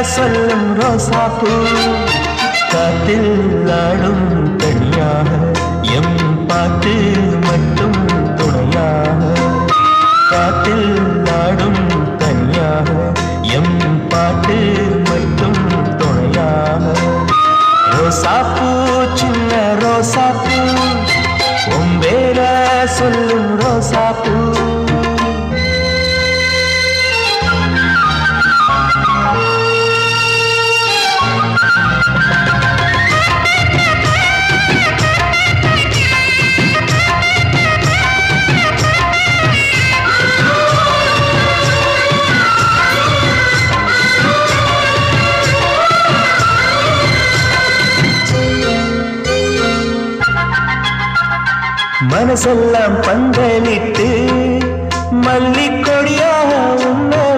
சொல்லும் ரோசாப்பூ காத்தில் ஆடும் தனியாக எம் பாட்டு மட்டும் துணையாக காத்தில் ஆடும் தனியாக எம் பாட்டு மட்டும் துணையாக ரோசாப்பூ சின்ன ரோசாப்பூ உம்பேர சொல்லும் ரோசாப்பூ மனசெல்லாம் பந்தலிட்டு மல்லிக்கோ